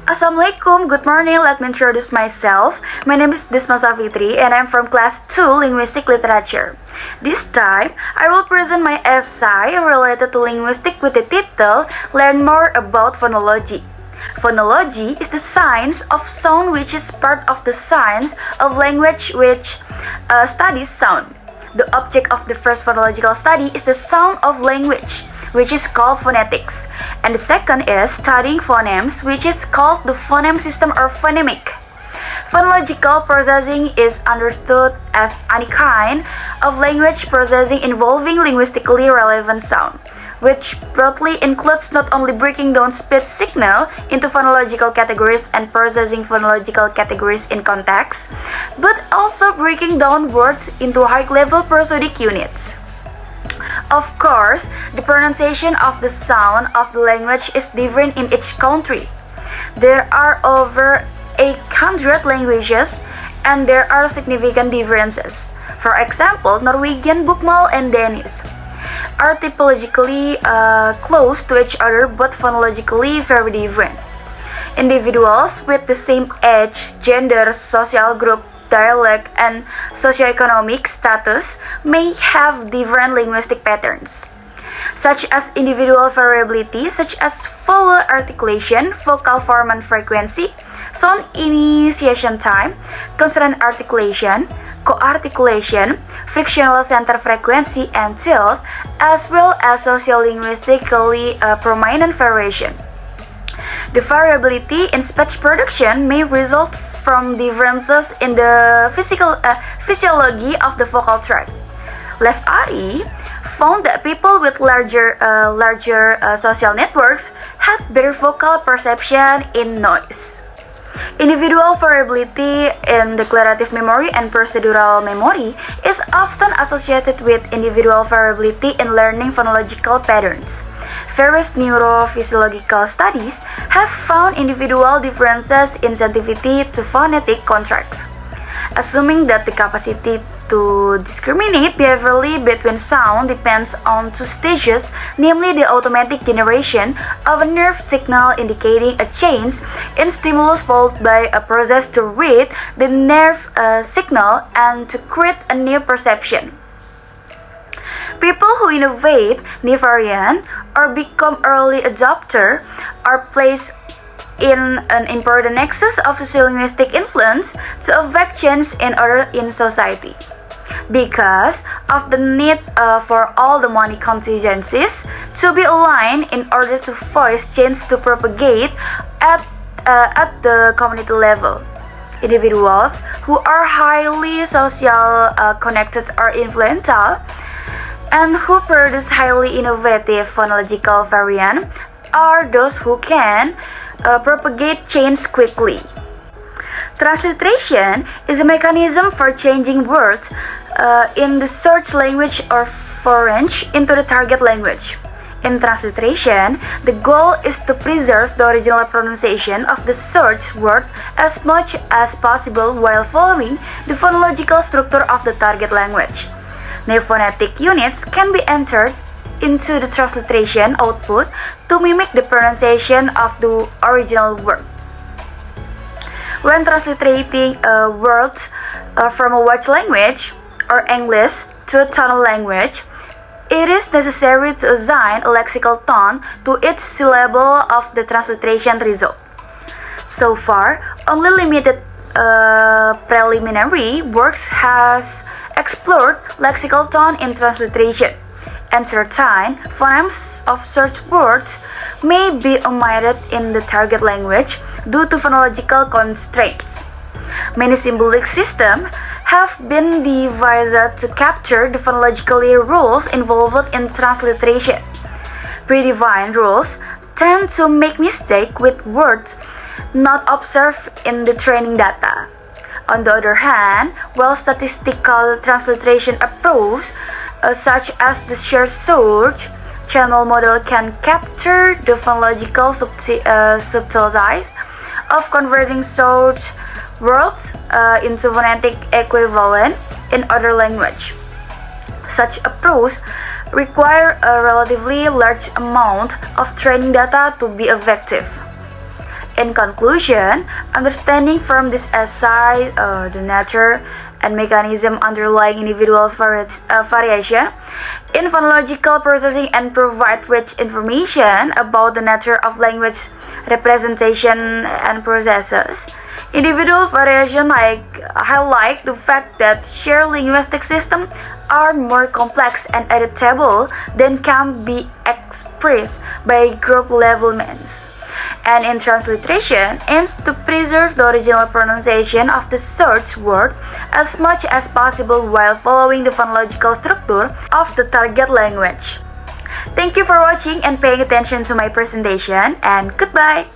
Assalamualaikum, good morning, let me introduce myself. My name is Disma Safitri and I'm from class 2 Linguistic Literature. This time, I will present my essay related to linguistics with the title Learn More About Phonology. Phonology is the science of sound which is part of the science of language which studies sound. The object of the first phonological study is the sound of language, which is called phonetics. And the second is studying phonemes, which is called the phoneme system or phonemic. Phonological processing is understood as any kind of language processing involving linguistically relevant sound, which broadly includes not only breaking down speech signal into phonological categories and processing phonological categories in context, but also breaking down words into high-level prosodic units. Of course, the pronunciation of the sound of the language is different in each country. There are over 800 languages and there are significant differences. For example, Norwegian, Bokmål, and Danish are typologically close to each other but phonologically very different. Individuals with the same age, gender, social group, dialect, and socioeconomic status may have different linguistic patterns, such as individual variability, such as vowel articulation, vocal form and frequency, sound initiation time, consonant articulation, co-articulation, frictional center frequency, and tilt, as well as sociolinguistically prominent variation. The variability in speech production may result from differences in the physiology of the vocal tract. Lev Ari found that people with larger social networks have better vocal perception in noise. Individual variability in declarative memory and procedural memory is often associated with individual variability in learning phonological patterns. Various neurophysiological studies have found individual differences in sensitivity to phonetic contracts. Assuming that the capacity to discriminate behaviorally between sound depends on two stages, namely the automatic generation of a nerve signal indicating a change in stimulus followed by a process to read the nerve signal and to create a new perception. People who innovate new variant or become early adopter are placed in an important nexus of sociolinguistic influence to affect change in society. Because of the need for all the money contingencies to be aligned in order to voice change to propagate at the community level. Individuals who are highly social connected or influential and who produce highly innovative phonological variant are those who can propagate change quickly. Transliteration is a mechanism for changing words in the search language or foreign into the target language. In transliteration, the goal is to preserve the original pronunciation of the search word as much as possible while following the phonological structure of the target language. New phonetic units can be entered into the transliteration output to mimic the pronunciation of the original word. When transliterating words from a watch language or English to a tonal language, it is necessary to assign a lexical tone to each syllable of the transliteration result. So far, only limited preliminary works has explored lexical tone in transliteration, and certain phonemes of search words may be omitted in the target language due to phonological constraints. Many symbolic systems have been devised to capture the phonological rules involved in transliteration. Predefined rules tend to make mistakes with words not observed in the training data. On the other hand, while statistical transliteration approach, such as the shared search channel model can capture the phonological subtleties of converting search words into phonetic equivalent in other language. Such approach require a relatively large amount of training data to be effective. In conclusion, understanding from this essay the nature and mechanism underlying individual variation in phonological processing and provide rich information about the nature of language representation and processes. Individual variation highlight the fact that shared linguistic systems are more complex and adaptable than can be expressed by group level means. And in transliteration aims to preserve the original pronunciation of the search word as much as possible while following the phonological structure of the target language. Thank you for watching and paying attention to my presentation, and goodbye!